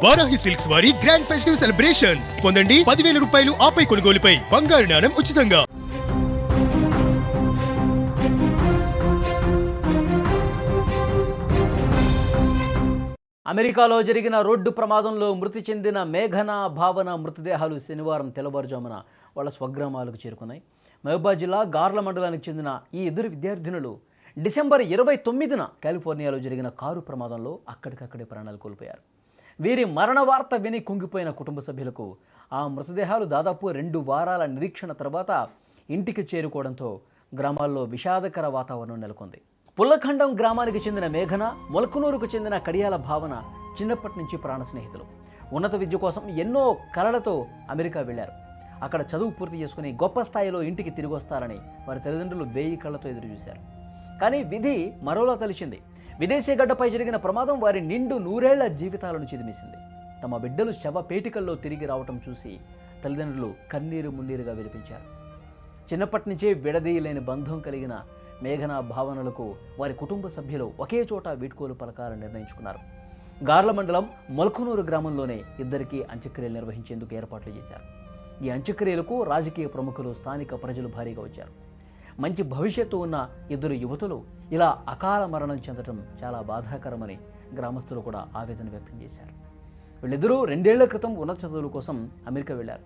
Varahi silks వారి grand festive celebrations పొందండి 10,000 రూపాయలు ఆపై కొనుగోలుపై బంగారు నాణెం ఉచితంగా. అమెరికాలో జరిగిన రోడ్డు ప్రమాదంలో మృతి చెందిన మేఘన, భావన మృతదేహాలు శనివారం తెల్లవారుజామున వాళ్ళ స్వగ్రామాలకు చేరుకున్నాయి. మహబూబాబాద్ జిల్లా గార్ల మండలానికి చెందిన ఈ ఇద్దరు విద్యార్థినులు డిసెంబర్ 29న కాలిఫోర్నియాలో జరిగిన కారు ప్రమాదంలో అక్కడికక్కడే ప్రాణాలు కోల్పోయారు. వీరి మరణ వార్త విని కుంగిపోయిన కుటుంబ సభ్యులకు ఆ మృతదేహాలు దాదాపు 2 వారాల నిరీక్షణ తర్వాత ఇంటికి చేరుకోవడంతో గ్రామాల్లో విషాదకర వాతావరణం నెలకొంది. పుల్లఖండం గ్రామానికి చెందిన మేఘన, మొలకనూరుకు చెందిన కడియాల భావన చిన్నప్పటి నుంచి ప్రాణ స్నేహితులు. ఉన్నత విద్య కోసం ఎన్నో కలలతో అమెరికా వెళ్లారు. అక్కడ చదువు పూర్తి చేసుకుని గొప్ప స్థాయిలో ఇంటికి తిరిగి వస్తారని వారి తల్లిదండ్రులు 1000 కళ్ళతో ఎదురుచూశారు. కానీ విధి మరోలా తలిచింది. విదేశీ గడ్డపై జరిగిన ప్రమాదం వారి నిండు 100 ఏళ్ల జీవితాలను చిదిమేసింది. తమ బిడ్డలు శవ పేటికల్లో తిరిగి రావటం చూసి తల్లిదండ్రులు కన్నీరు మున్నీరుగా విలిపించారు. చిన్నప్పటి నుంచే విడదీయలేని బంధం కలిగిన మేఘన, భావనలకు వారి కుటుంబ సభ్యులు ఒకే చోట వీడ్కోలు పలకాలని నిర్ణయించుకున్నారు. గార్ల మండలం మొలకనూరు గ్రామంలోనే ఇద్దరికీ అంత్యక్రియలు నిర్వహించేందుకు ఏర్పాట్లు చేశారు. ఈ అంత్యక్రియలకు రాజకీయ ప్రముఖులు, స్థానిక ప్రజలు భారీగా వచ్చారు. మంచి భవిష్యత్తు ఉన్న ఇద్దరు యువతులు ఇలా అకాల మరణం చెందడం చాలా బాధాకరమని గ్రామస్తులు కూడా ఆవేదన వ్యక్తం చేశారు. వీళ్ళిద్దరూ 2 ఏళ్ల క్రితం ఉన్నత చదువుల కోసం అమెరికా వెళ్లారు.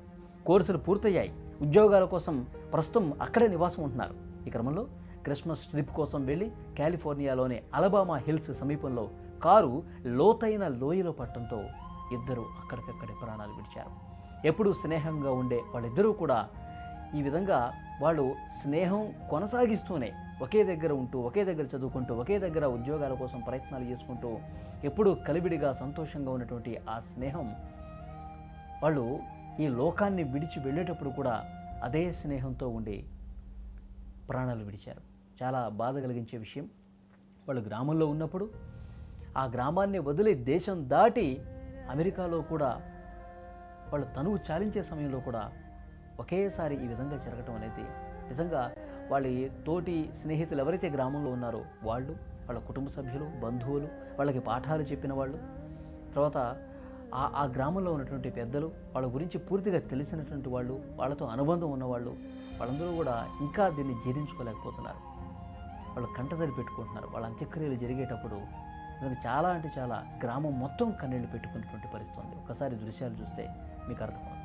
కోర్సులు పూర్తయ్యాయి. ఉద్యోగాల కోసం ప్రస్తుతం అక్కడే నివాసం ఉంటున్నారు. ఈ క్రమంలో క్రిస్మస్ ట్రిప్ కోసం వెళ్ళి కాలిఫోర్నియాలోని అలబామా హిల్స్ సమీపంలో కారు లోతైన లోయలో పట్టడంతో ఇద్దరు అక్కడికక్కడే ప్రాణాలు విడిచారు. ఎప్పుడూ స్నేహంగా ఉండే వాళ్ళిద్దరూ కూడా ఈ విధంగా వాళ్ళు స్నేహం కొనసాగిస్తూనే ఒకే దగ్గర ఉంటూ, ఒకే దగ్గర చదువుకుంటూ, ఒకే దగ్గర ఉద్యోగాల కోసం ప్రయత్నాలు చేసుకుంటూ ఎప్పుడూ కలివిడిగా సంతోషంగా ఉన్నటువంటి ఆ స్నేహం వాళ్ళు ఈ లోకాన్ని విడిచి వెళ్ళేటప్పుడు కూడా అదే స్నేహంతో ఉండి ప్రాణాలు విడిచారు. చాలా బాధ కలిగించే విషయం. వాళ్ళు గ్రామంలో ఉన్నప్పుడు ఆ గ్రామాన్ని వదిలి దేశం దాటి అమెరికాలో కూడా వాళ్ళు తనువు చాలించే సమయంలో కూడా ఒకేసారి ఈ విధంగా జరగటం అనేది నిజంగా వాళ్ళ తోటి స్నేహితులు ఎవరైతే గ్రామంలో ఉన్నారో వాళ్ళు, వాళ్ళ కుటుంబ సభ్యులు, బంధువులు, వాళ్ళకి పాఠాలు చెప్పిన వాళ్ళు, తర్వాత ఆ గ్రామంలో ఉన్నటువంటి పెద్దలు, వాళ్ళ గురించి పూర్తిగా తెలిసినటువంటి వాళ్ళు, వాళ్ళతో అనుబంధం ఉన్నవాళ్ళు, వాళ్ళందరూ కూడా ఇంకా దీన్ని జీర్ణించుకోలేకపోతున్నారు. వాళ్ళు కంటతడి పెట్టుకుంటున్నారు. వాళ్ళ అంత్యక్రియలు జరిగేటప్పుడు చాలా అంటే చాలా గ్రామం మొత్తం కన్నీళ్లు పెట్టుకున్నటువంటి పరిస్థితి ఉంది. ఒక్కసారి దృశ్యాలు చూస్తే మీకు అర్థమవుతుంది.